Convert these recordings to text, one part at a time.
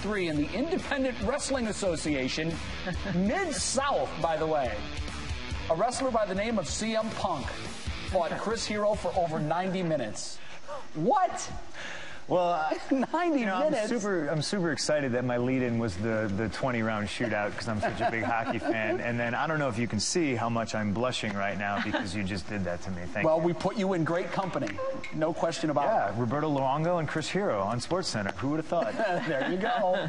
1993 in the Independent Wrestling Association, Mid-South, by the way. A wrestler by the name of CM Punk fought Chris Hero for over 90 minutes. What? Well, 90 minutes. I'm super excited that my lead-in was the 20-round shootout because I'm such a big hockey fan. And then I don't know if you can see how much I'm blushing right now because you just did that to me. Thank you. Well, we put you in great company. No question about it. Yeah, Roberto Luongo and Chris Hero on Sportscenter. Who would have thought? There you go.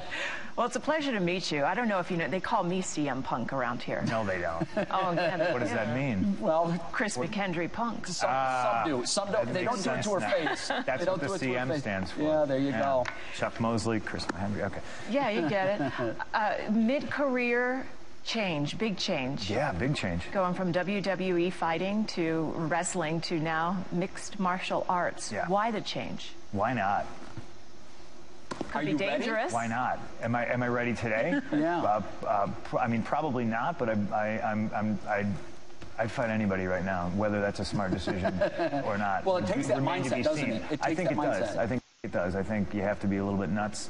Well, it's a pleasure to meet you. I don't know if you know, they call me CM Punk around here. No, they don't. Oh, yeah, What does that mean? Well, Chris McHenry Punk. Some do. Some don't. They don't do it to her face. That's they what don't the do it to her CM face. stands for. Yeah, there you go. Chuck Mosley, Chris Henry. Okay. Yeah, you get it. Mid-career change, big change. Yeah, big change. Going from WWE fighting to wrestling to now mixed martial arts. Yeah. Why the change? Why not? Could be dangerous. Why not? Am I ready today? Yeah. I mean, probably not, but I'd fight anybody right now, whether that's a smart decision or not. Well, it takes that mindset, doesn't it? It takes that mindset. I think it does. I think you have to be a little bit nuts.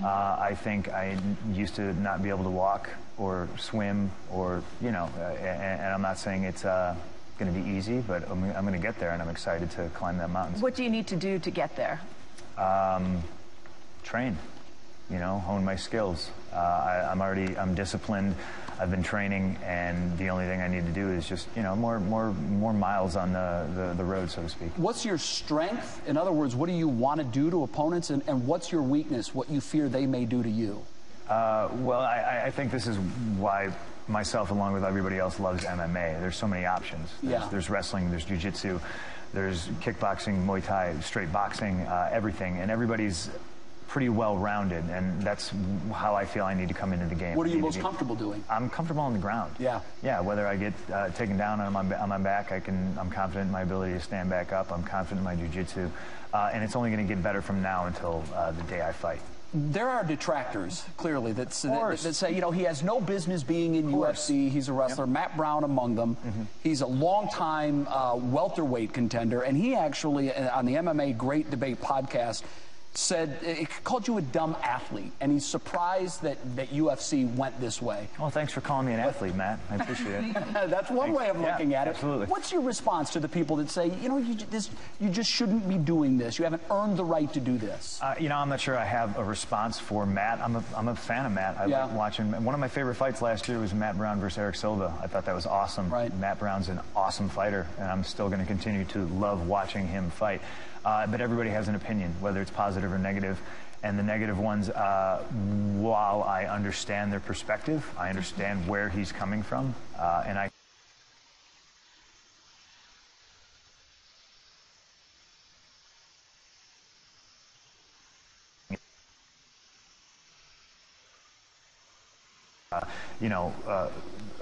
I think I used to not be able to walk or swim or, you know, and I'm not saying it's going to be easy, but I'm going to get there, and I'm excited to climb that mountain. What do you need to do to get there? Train, you know, hone my skills. I'm disciplined. I've been training, and the only thing I need to do is just, you know, more miles on the road, so to speak. What's your strength? In other words, what do you want to do to opponents, and what's your weakness, what you fear they may do to you? Well, I think this is why myself, along with everybody else, loves MMA. There's so many options. There's wrestling, there's jiu-jitsu, there's kickboxing, Muay Thai, straight boxing, everything, and everybody's pretty well-rounded, and that's how I feel I need to come into the game. What are you most comfortable doing? I'm comfortable on the ground. Yeah. Yeah, whether I get taken down on my back, I'm confident in my ability to stand back up. I'm confident in my jiu-jitsu, and it's only going to get better from now until the day I fight. There are detractors, clearly, that say, you know, he has no business being in UFC. He's a wrestler. Yep. Matt Brown among them. He's a longtime welterweight contender, and he actually, on the MMA Great Debate podcast, said it called you a dumb athlete, and he's surprised that UFC went this way. Well, thanks for calling me an athlete, Matt. I appreciate it. That's one way of looking at it. Absolutely. What's your response to the people that say, you know, you just shouldn't be doing this? You haven't earned the right to do this. You know, I'm not sure I have a response for Matt. I'm a fan of Matt. I like watching. One of my favorite fights last year was Matt Brown versus Eric Silva. I thought that was awesome. Right. Matt Brown's an awesome fighter, and I'm still going to continue to love watching him fight. But everybody has an opinion, whether it's positive or negative. And the negative ones, while I understand their perspective, I understand where he's coming from, and I... you know,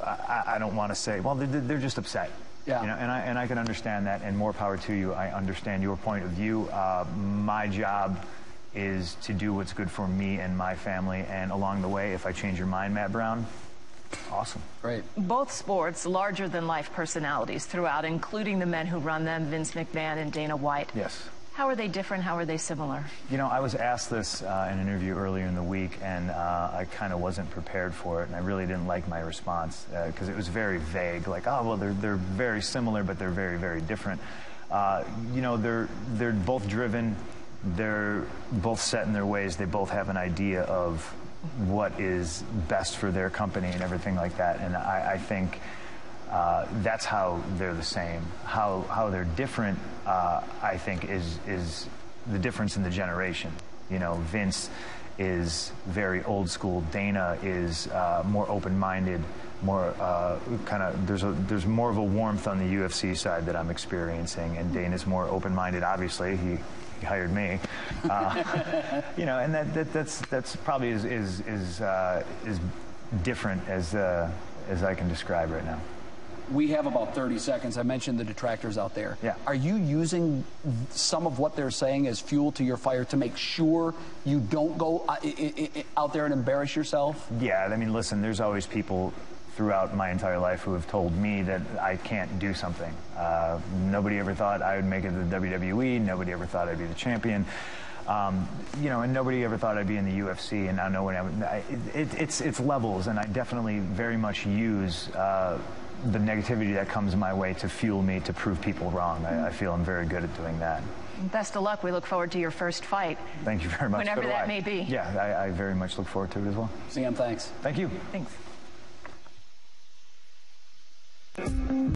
I don't want to say, well, they're just upset. Yeah. You know, and I can understand that, and more power to you. I understand your point of view. My job is to do what's good for me and my family, and along the way, if I change your mind, Matt Brown, awesome. Great. Both sports, larger-than-life personalities throughout, including the men who run them, Vince McMahon and Dana White. Yes. How are they different? How are they similar? You know, I was asked this in an interview earlier in the week, and I kind of wasn't prepared for it, and I really didn't like my response because it was very vague, like, oh, well, they're very similar, but they're very, very different. You know, they're both driven, they're both set in their ways, they both have an idea of what is best for their company and everything like that, and I think that's how they're the same. How they're different, I think, is the difference in the generation. You know, Vince is very old school. Dana is more open-minded, more kind of. There's more of a warmth on the UFC side that I'm experiencing, and Dana's more open-minded. Obviously, he hired me. You know, and that's probably as different as I can describe right now. We have about 30 seconds. I mentioned the detractors out there. Yeah. Are you using some of what they're saying as fuel to your fire to make sure you don't go out there and embarrass yourself? Yeah, I mean, listen, there's always people throughout my entire life who have told me that I can't do something. Nobody ever thought I would make it to the WWE. Nobody ever thought I'd be the champion. You know, and nobody ever thought I'd be in the UFC, and now no one. It's levels, and I definitely very much use the negativity that comes my way to fuel me to prove people wrong. I feel I'm very good at doing that. Best of luck. We look forward to your first fight. Thank you very much. Whenever that may be. Yeah, I very much look forward to it as well. Sam, thanks. Thank you. Thanks.